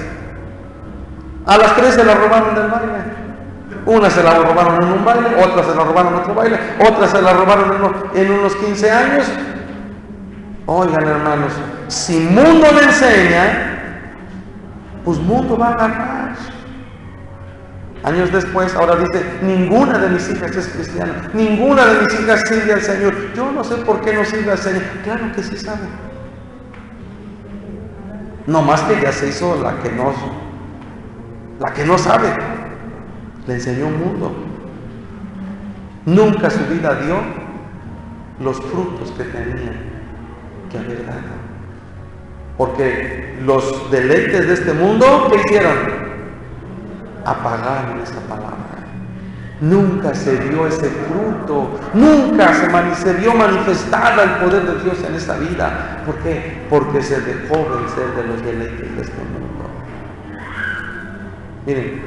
Speaker 1: a las 3 se la robaron del baile. Una se la robaron en un baile, otra se la robaron en otro baile, otra se la robaron en unos 15 años. Oigan hermanos, si mundo le enseña, pues mundo va a ganar. Años después, ahora dice, ninguna de mis hijas es cristiana, ninguna de mis hijas sirve al Señor. Yo no sé por qué no sirve al Señor. Claro que sí sabe. No más que ya se hizo la que no sabe. Le enseñó un mundo. Nunca su vida dio los frutos que tenía que haber dado, porque los deleites de este mundo, ¿qué hicieron? Apagaron esa palabra. Nunca se dio ese fruto, nunca se vio manifestada el poder de Dios en esta vida. ¿Por qué? Porque se dejó vencer de los deleites de este mundo. Miren,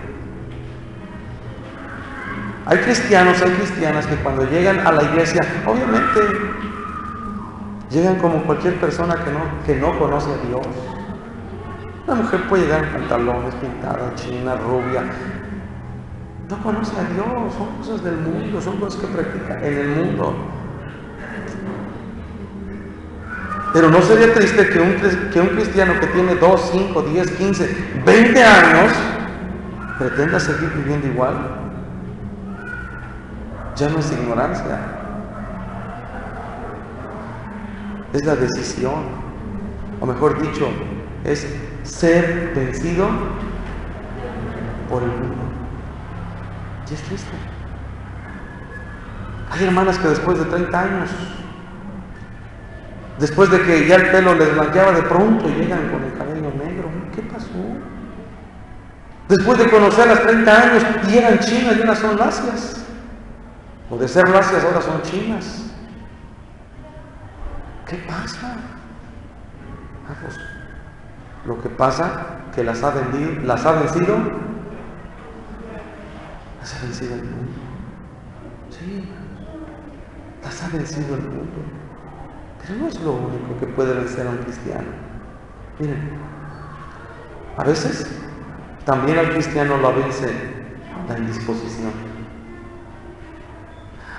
Speaker 1: hay cristianas que cuando llegan a la iglesia, obviamente llegan como cualquier persona que no conoce a Dios. Una mujer puede llegar en pantalones, pintada, china, rubia. No conoce a Dios, son cosas del mundo, son cosas que practica en el mundo. Pero ¿no sería triste que un cristiano que tiene 2, 5, 10, 15, 20 años pretenda seguir viviendo igual? Ya no es ignorancia, es la decisión, o mejor dicho, es ser vencido por el mundo. Y es triste. Hay hermanas que después de 30 años, después de que ya el pelo les blanqueaba, de pronto llegan con el cabello negro. ¿Qué pasó? Después de conocerlas 30 años y eran chinas y unas son lacias, o de ser lacias ahora son chinas. ¿Qué pasa? Pues, lo que pasa que las ha vencido el mundo. Sí, las ha vencido el mundo. Pero no es lo único que puede vencer a un cristiano. Miren, a veces también al cristiano lo vence la indisposición.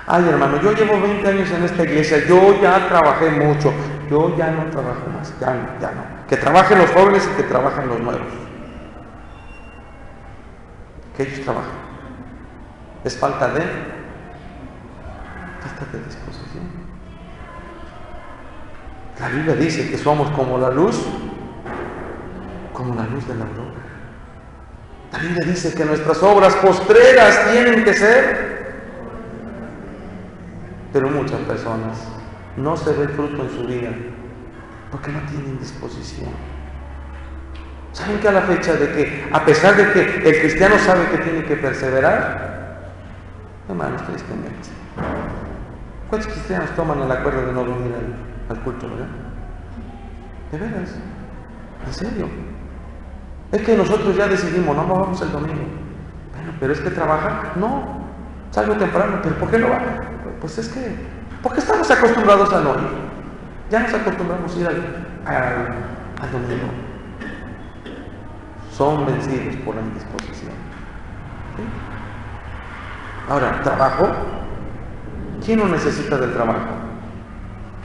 Speaker 1: Ay, hermano, yo llevo 20 años en esta iglesia, yo ya trabajé mucho, yo ya no trabajo más, ya no. Que trabajen los jóvenes y que trabajen los nuevos. Que ellos trabajen. Es falta de disposición. La Biblia dice que somos como la luz de la aurora. La Biblia dice que nuestras obras postreras tienen que ser. Pero muchas personas no se ve fruto en su vida porque no tienen disposición. ¿Saben que a la fecha de que, a pesar de que el cristiano sabe que tiene que perseverar, hermanos, tristemente, ¿cuántos cristianos toman el acuerdo de no venir al culto, verdad? ¿De veras? ¿En serio? Es que nosotros ya decidimos, no vamos el domingo. Bueno, pero es que trabaja, no, salgo temprano, pero ¿por qué no va? Pues es que, porque estamos acostumbrados a no ir. Ya nos acostumbramos a ir al domingo. Son vencidos por la indisposición. ¿Sí? Ahora, trabajo. ¿Quién no necesita del trabajo?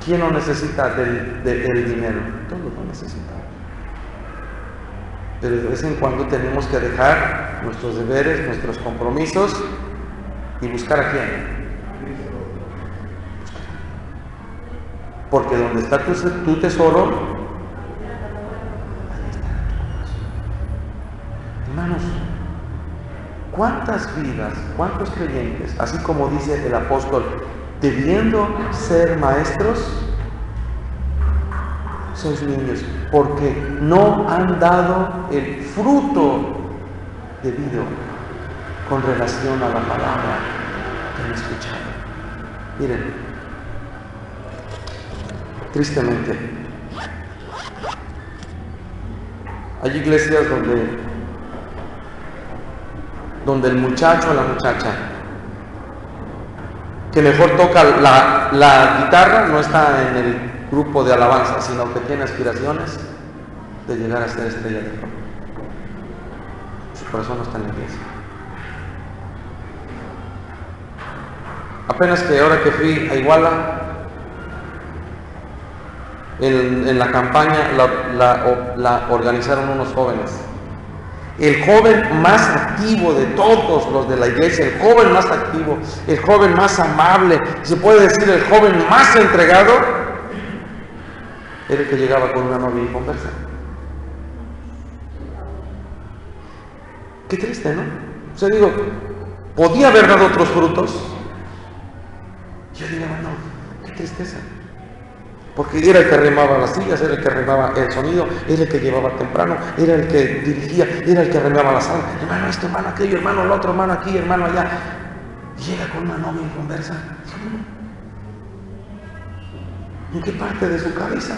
Speaker 1: ¿Quién no necesita del dinero? Todos lo necesitamos. Pero de vez en cuando tenemos que dejar nuestros deberes, nuestros compromisos y buscar a quién. Porque donde está tu tesoro, ahí estará tu corazón. Hermanos, ¿cuántas vidas, cuántos creyentes, así como dice el apóstol, debiendo ser maestros, sois niños, porque no han dado el fruto debido con relación a la palabra que han escuchado? Miren, tristemente, hay iglesias donde el muchacho o la muchacha que mejor toca la guitarra no está en el grupo de alabanza, sino que tiene aspiraciones de llegar a ser estrella de rock. Su corazón no está en la iglesia. Apenas que ahora que fui a Iguala, en la campaña la organizaron unos jóvenes. El joven más activo de todos los de la iglesia, el joven más activo, el joven más amable, se puede decir el joven más entregado, era el que llegaba con una novia y conversa. Qué triste, ¿no? O sea, digo, podía haber dado otros frutos. Yo diría, bueno, qué tristeza. Porque era el que arremaba las sillas, era el que arremaba el sonido, era el que llevaba temprano, era el que dirigía, era el que arremaba la sala. Hermano esto, hermano aquello, hermano el otro, hermano aquí, hermano allá. Y llega con una novia y conversa. ¿En qué parte de su cabeza?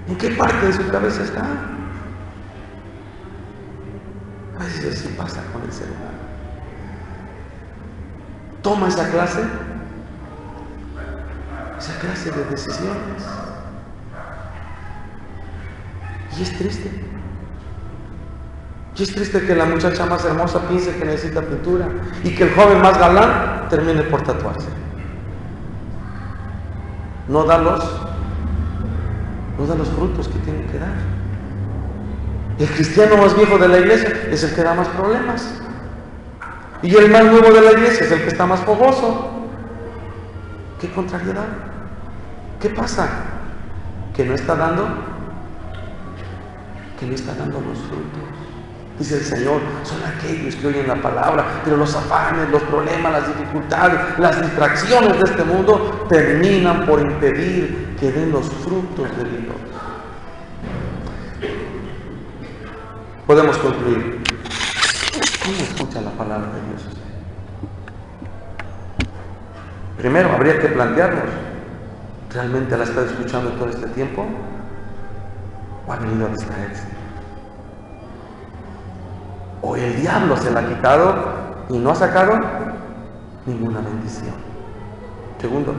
Speaker 1: ¿En qué parte de su cabeza está? A veces así pasa con el ser humano. Toma esa clase de decisiones. Y es triste. Y es triste que la muchacha más hermosa piense que necesita pintura y que el joven más galán termine por tatuarse. No da los frutos que tiene que dar. El cristiano más viejo de la iglesia es el que da más problemas. Y el más nuevo de la iglesia es el que está más fogoso. ¿Qué contrariedad? ¿Qué pasa? Que no está dando los frutos. Dice el Señor, son aquellos que oyen la palabra, pero los afanes, los problemas, las dificultades, las distracciones de este mundo terminan por impedir que den los frutos de Dios. Podemos concluir. ¿Cómo escucha la palabra de Dios? Primero, habría que plantearnos, ¿realmente la está escuchando todo este tiempo? ¿O ha venido a distraerse? ¿O el diablo se la ha quitado y no ha sacado ninguna bendición? Segundo,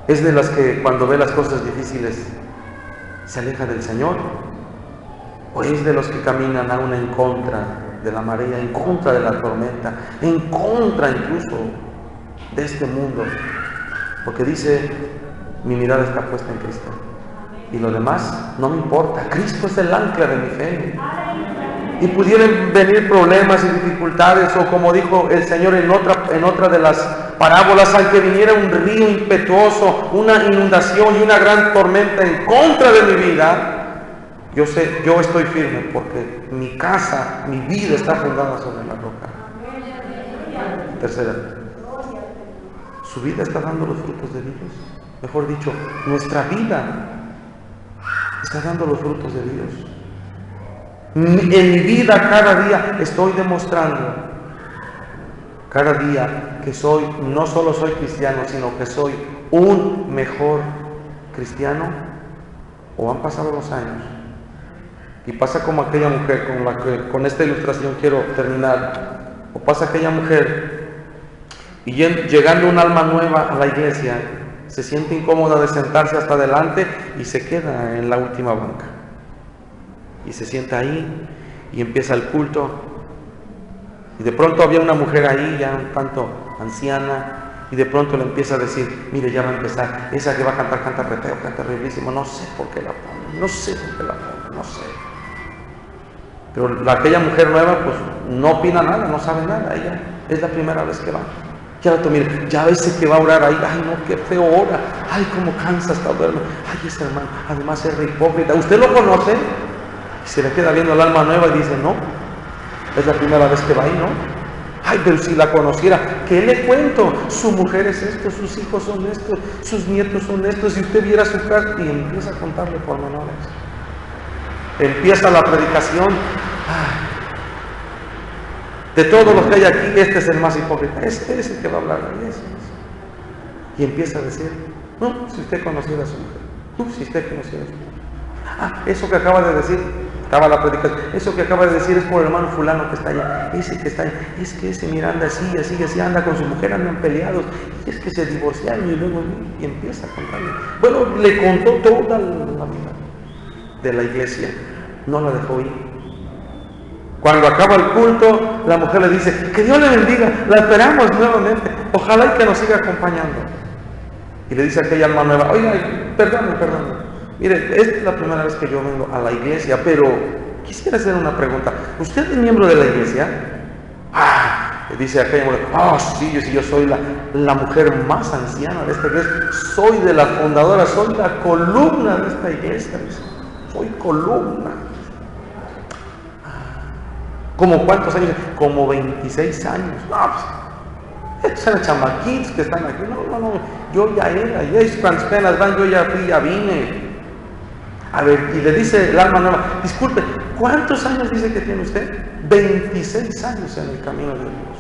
Speaker 1: ¿Es de las que cuando ve las cosas difíciles se aleja del Señor? ¿O es de los que caminan aún en contra de la marea, en contra de la tormenta, en contra incluso de este mundo? Porque dice, mi mirada está puesta en Cristo y lo demás no me importa. Cristo es el ancla de mi fe. Y pudieran venir problemas y dificultades, o como dijo el Señor en otra de las parábolas, aunque viniera un río impetuoso, una inundación y una gran tormenta en contra de mi vida, yo estoy firme, porque mi casa, mi vida está fundada sobre la roca. Tercera, su vida está dando los frutos de Dios. Mejor dicho, nuestra vida está dando los frutos de Dios. En mi vida cada día estoy demostrando, cada día, que no solo soy cristiano, sino que soy un mejor cristiano. O han pasado los años y pasa como aquella mujer con esta ilustración quiero terminar. O pasa aquella mujer y llegando un alma nueva a la iglesia, se siente incómoda de sentarse hasta adelante y se queda en la última banca. Y se sienta ahí y empieza el culto. Y de pronto había una mujer ahí, ya un tanto anciana, y de pronto le empieza a decir, mire, ya va a empezar, esa que va a cantar, canta re feo, canta terriblísimo, no sé por qué la pone, no sé por qué la pone, no sé. Pero aquella mujer nueva, pues no opina nada, no sabe nada, ella es la primera vez que va. Ya lo mire, ya ese que va a orar ahí, ay no, qué feo ora, ay cómo cansa hasta verlo, ay ese hermano, además es re hipócrita, ¿usted lo conoce? Y se le queda viendo el alma nueva y dice, no, es la primera vez que va ahí, ¿no? Ay, pero si la conociera, ¿qué le cuento? Su mujer es esto, sus hijos son estos, sus nietos son estos, si usted viera su casa, y empieza a contarle pormenores. Empieza la predicación. Ay, de todos los que hay aquí, este es el más hipócrita, este es el que va a hablar, ese. Y empieza a decir, no, si usted conociera a su mujer, si usted conociera a su mujer. Ah, eso que acaba de decir, acaba la predicación, eso que acaba de decir es por el hermano fulano que está allá, ese que está allá, es que ese mira anda así, anda con su mujer, andan peleados, y es que se divorciaron y luego, y empieza a contarle. Bueno, le contó toda la vida de la iglesia, no la dejó ir. Cuando acaba el culto, la mujer le dice, que Dios le bendiga, la esperamos nuevamente, ojalá y que nos siga acompañando. Y le dice a aquella alma nueva, oiga, perdone, mire, esta es la primera vez que yo vengo a la iglesia, pero quisiera hacer una pregunta. ¿Usted es miembro de la iglesia? Dice aquella mujer, sí, yo soy la mujer más anciana de esta iglesia, soy de la fundadora, soy la columna de esta iglesia, dice, soy columna. ¿Cómo cuántos años? Como 26 años. No, pues, estos eran chamaquitos que están aquí. No, yo ya era, cuando apenas van, yo ya fui, ya vine. A ver, y le dice el alma nueva, disculpe, ¿cuántos años dice que tiene usted? 26 años en el camino de Dios.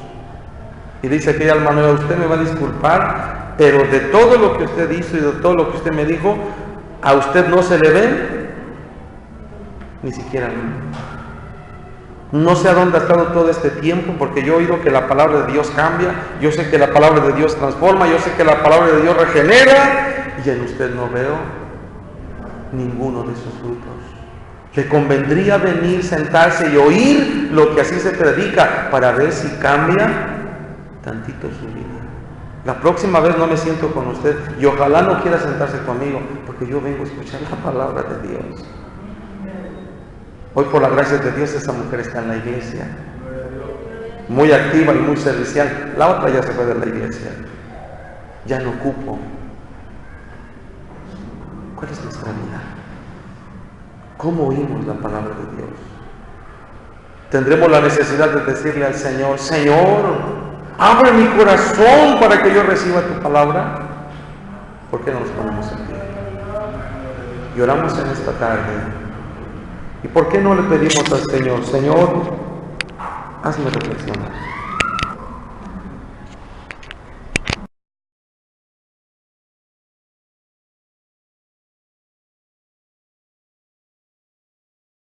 Speaker 1: Y dice aquella alma nueva, usted me va a disculpar, pero de todo lo que usted hizo y de todo lo que usted me dijo, a usted no se le ve ni siquiera a mí. No sé a dónde ha estado todo este tiempo, porque yo he oído que la palabra de Dios cambia, yo sé que la palabra de Dios transforma, yo sé que la palabra de Dios regenera, y en usted no veo ninguno de esos frutos. Le convendría venir, sentarse y oír lo que así se predica, para ver si cambia tantito su vida. La próxima vez no me siento con usted, y ojalá no quiera sentarse conmigo, porque yo vengo a escuchar la palabra de Dios. Hoy, por la gracia de Dios, esa mujer está en la iglesia, muy activa y muy servicial. La otra ya se fue de la iglesia, ya no ocupo. ¿Cuál es nuestra vida? ¿Cómo oímos la palabra de Dios? Tendremos la necesidad de decirle al Señor, Señor, abre mi corazón para que yo reciba tu palabra. ¿Por qué no nos ponemos en pie y oramos en esta tarde? ¿Y por qué no le pedimos al Señor, Señor, hazme reflexionar?